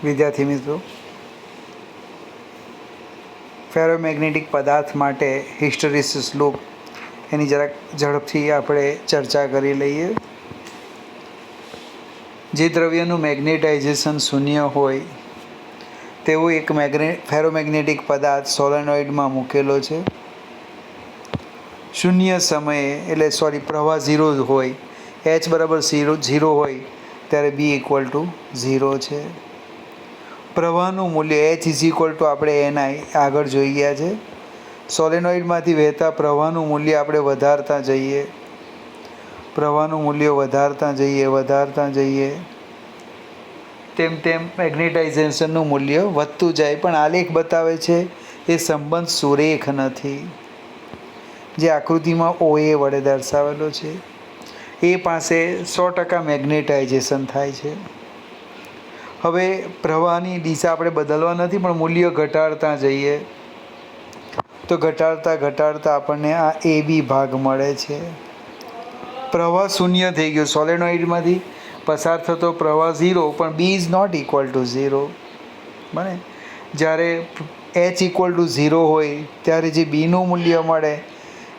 વિદ્યાર્થી મિત્રો, ફેરોમેગ્નેટિક પદાર્થ માટે હિસ્ટેરિસિસ લૂપ એની જરાક ઝડપથી આપણે ચર્ચા કરી લઈએ. જે દ્રવ્યનું મેગ્નેટાઇઝેશન શૂન્ય હોય તેવો એક ફેરોમેગ્નેટિક પદાર્થ સોલેનોઇડમાં મૂકેલો છે. શૂન્ય સમયે પ્રવાહ 0 હોય, H બરાબર 0 હોય ત્યારે B ઇક્વલ ટુ 0 છે. પ્રવાહનું મૂલ્ય H ઇઝ ઇક્વલ ટુ આપણે NI આગળ જોઈ ગયા છે. સોલેનોઇડમાંથી વહેતા પ્રવાહનું મૂલ્ય આપણે વધારતા જઈએ, પ્રવાહનું મૂલ્ય વધારતા જઈએ તેમ મેગ્નેટાઇઝેશનનું મૂલ્ય વધતું જાય. પણ આલેખ બતાવે છે એ સંબંધ સુરેખ નથી. જે આકૃતિમાં OA વડે દર્શાવેલો છે એ પાસે 100% મેગ્નેટાઇઝેશન થાય છે. હવે પ્રવાહની દિશા આપણે બદલવા નથી પણ મૂલ્ય ઘટાડતા જઈએ તો ઘટાડતા આપણને આ AB ભાગ મળે છે. પ્રવાહ શૂન્ય થઈ ગયો, સોલેનોઇડમાંથી પસાર થતો પ્રવાહ 0, પણ B is not equal to 0. બને જ્યારે H ઇક્વલ ટુ 0 હોય ત્યારે જે Bનું મૂલ્ય મળે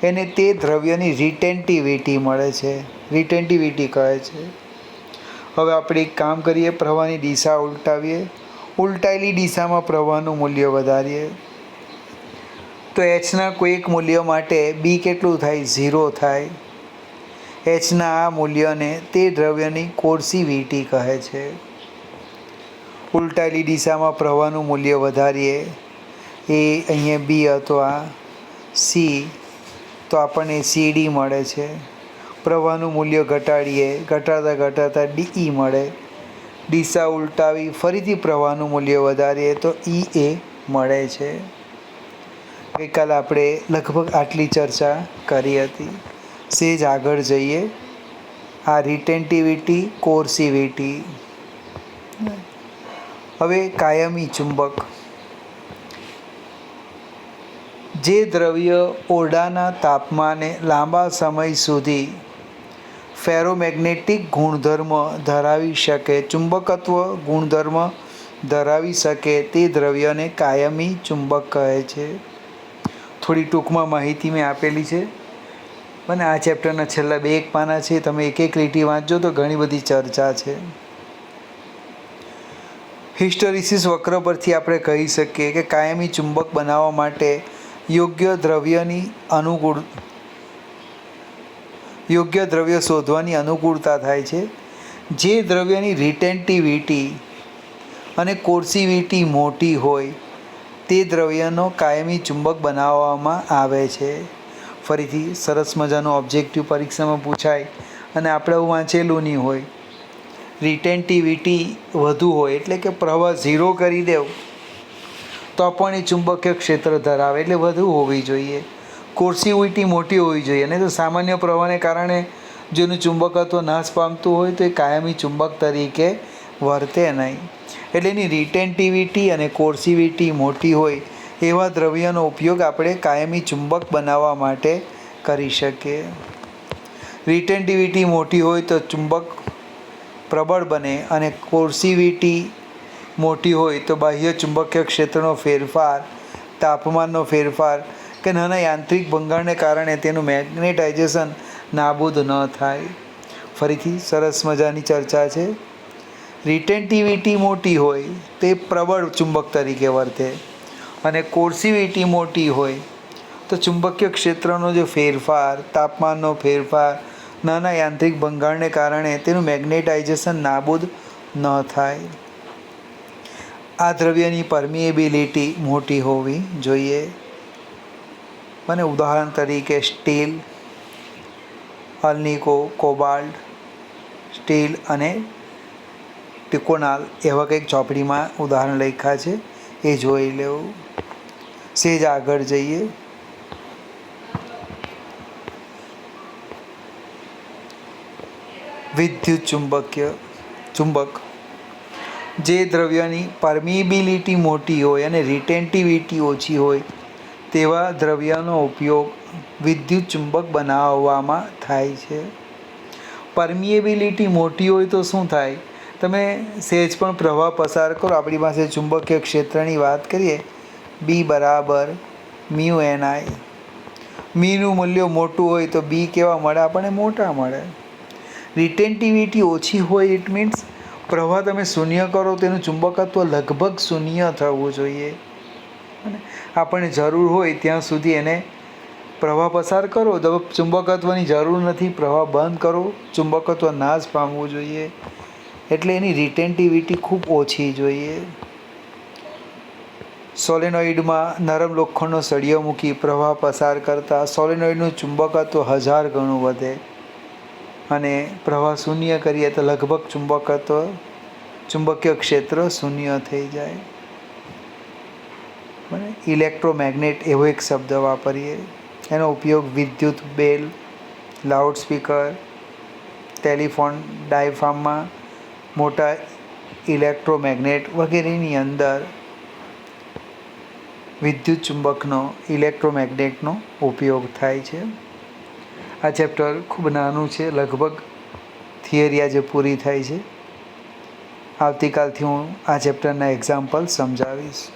એને તે દ્રવ્યની રિટેન્ટિવિટી મળે છે, રિટેન્ટિવિટી કહે છે. હવે આપણે એક કામ કરીએ, પ્રવાહની દિશા ઉલટાવીએ, ઉલટાયેલી દિશામાં પ્રવાહનું મૂલ્ય વધારીએ તો Hના કોઈક મૂલ્ય માટે B કેટલું થાય? 0 થાય. Hના આ મૂલ્યને તે દ્રવ્યની કોર્સિવિટી કહે છે. ઉલટાયેલી દિશામાં પ્રવાહનું મૂલ્ય વધારીએ, એ અહીંયા B હતો, આ C, તો આપણને CD મળે છે. પ્રવાહનું મૂલ્ય ઘટાડીએ, ઘટાડતા DE મળે. દિશા ઉલટાવી ફરીથી પ્રવાહનું મૂલ્ય વધારીએ તો EA મળે છે. ગઈકાલે આપણે લગભગ આટલી ચર્ચા કરી હતી. સેજ આગળ જઈએ. આ રિટેન્ટિવિટી, કોર્સિવિટી. હવે કાયમી ચુંબક. જે દ્રવ્ય ઓરડાના તાપમાને લાંબા સમય સુધી ફેરોમેગ્નેટિક ગુણધર્મ ધરાવી શકે, ચુંબકત્વ ગુણધર્મ ધરાવી શકે તે દ્રવ્યને કાયમી ચુંબક કહે છે. થોડી ટૂંકમાં માહિતી મેં આપેલી છે અને આ ચેપ્ટરના છેલ્લા 2 પાના છે, તમે એક લીટી વાંચજો તો ઘણી બધી ચર્ચા છે. હિસ્ટેરિસિસ વક્ર પરથી આપણે કહી શકીએ કે કાયમી ચુંબક બનાવવા માટે યોગ્ય દ્રવ્ય શોધવાની અનુકૂળતા થાય છે. જે દ્રવ્યની રિટેન્ટિવિટી અને કોર્સિવિટી મોટી હોય તે દ્રવ્યનો કાયમી ચુંબક બનાવવામાં આવે છે. ફરીથી સરસ મજાનો ઓબ્જેક્ટિવ પરીક્ષામાં પૂછાય અને આપણે વાંચેલું નહીં હોય. રિટેન્ટિવિટી વધુ હોય એટલે કે પ્રવાહ 0 કરી દેવ તો પણ એ ચુંબકીય ક્ષેત્ર ધરાવે, એટલે વધુ હોવી જોઈએ. કોર્સિવિટી મોટી હોવી જોઈએ, નહીં તો સામાન્ય પ્રવાહને કારણે જેનું ચુંબકત્વ નાશ પામતું હોય તો એ કાયમી ચુંબક તરીકે વર્તે નહીં. એટલે એની રિટેન્ટિવિટી અને કોર્સિવિટી મોટી હોય એવા દ્રવ્યનો ઉપયોગ આપણે કાયમી ચુંબક બનાવવા માટે કરી શકીએ. રિટેન્ટિવિટી મોટી હોય તો ચુંબક પ્રબળ બને અને કોર્સિવિટી મોટી હોય તો બાહ્ય ચુંબકીય ક્ષેત્રનો ફેરફાર, તાપમાનનો ફેરફાર કે નાના યાંત્રિક ભંગાણને કારણે તેનું મેગ્નેટાઇઝેશન નાબૂદ ન થાય. ફરીથી સરસ મજાની ચર્ચા છે. રિટેન્ટિવિટી મોટી હોય તે પ્રબળ ચુંબક તરીકે વર્તે અને કોર્સિવિટી મોટી હોય તો ચુંબકીય ક્ષેત્રનો જે ફેરફાર, તાપમાનનો ફેરફાર, નાના યાંત્રિક ભંગાણને કારણે તેનું મેગ્નેટાઇઝેશન નાબૂદ ન થાય. આ દ્રવ્યની પરમિએબિલિટી મોટી હોવી જોઈએ. અને ઉદાહરણ તરીકે સ્ટીલ, અલ્નિકો, કોબાલ્ટ, સ્ટીલ અને ટિકોનાલ એવા કંઈક ચોપડીમાં ઉદાહરણ લખ્યા છે, એ જોઈ લેવું. સેજ આગળ જઈએ. વિદ્યુત ચુંબક. જે દ્રવ્યની પરમિએબિલિટી મોટી હોય અને રિટેન્ટિવિટી ઓછી હોય તેવા દ્રવ્યનો ઉપયોગ વિદ્યુત ચુંબક બનાવવામાં થાય છે. પરમિએબિલિટી મોટી હોય તો શું થાય? તમે સહેજ પણ પ્રવાહ પસાર કરો, આપણી પાસે ચુંબકીય ક્ષેત્રની વાત કરીએ, બી બરાબર મ્યુ એન આઈ. મીનું મૂલ્ય મોટું હોય તો બી કેવા મળે આપણને? મોટા મળે. રિટેન્ટિવિટી ઓછી હોય ઇટ મીન્સ પ્રવાહ તમે શૂન્ય કરો તેનું ચુંબકત્વ લગભગ શૂન્ય થવું જોઈએ. અને આપણને જરૂર હોય ત્યાં સુધી એને પ્રવાહ પસાર કરો તો ચુંબકત્વની જરૂર નથી, પ્રવાહ બંધ કરો, ચુંબકત્વ નાશ પામવું જોઈએ. એટલે એની રિટેન્ટિવિટી ખૂબ ઓછી જોઈએ. સોલેનોઇડમાં નરમ લોખંડનો સળિયો મૂકી પ્રવાહ પસાર કરતાં સોલેનોઇડનું ચુંબકત્વ 1000 ગણું વધે. અને પ્રવાહ શૂન્ય કરીએ તો લગભગ ચુંબકીય ક્ષેત્ર શૂન્ય થઈ જાય. ઇલેક્ટ્રોમેગ્નેટ એવો એક શબ્દ વાપરીએ. એનો ઉપયોગ વિદ્યુત બેલ, લાઉડસ્પીકર, ટેલિફોન ડાયફ્રામમાં, મોટા ઇલેક્ટ્રોમેગ્નેટ વગેરેની અંદર વિદ્યુત ચુંબકનો, ઇલેક્ટ્રોમેગ્નેટનો ઉપયોગ થાય છે. આ ચેપ્ટર ખૂબ નાનું છે, લગભગ થિયરી આજે પૂરી થાય છે. આવતીકાલથી હું આ ચેપ્ટરના એક્ઝામ્પલ સમજાવીશ.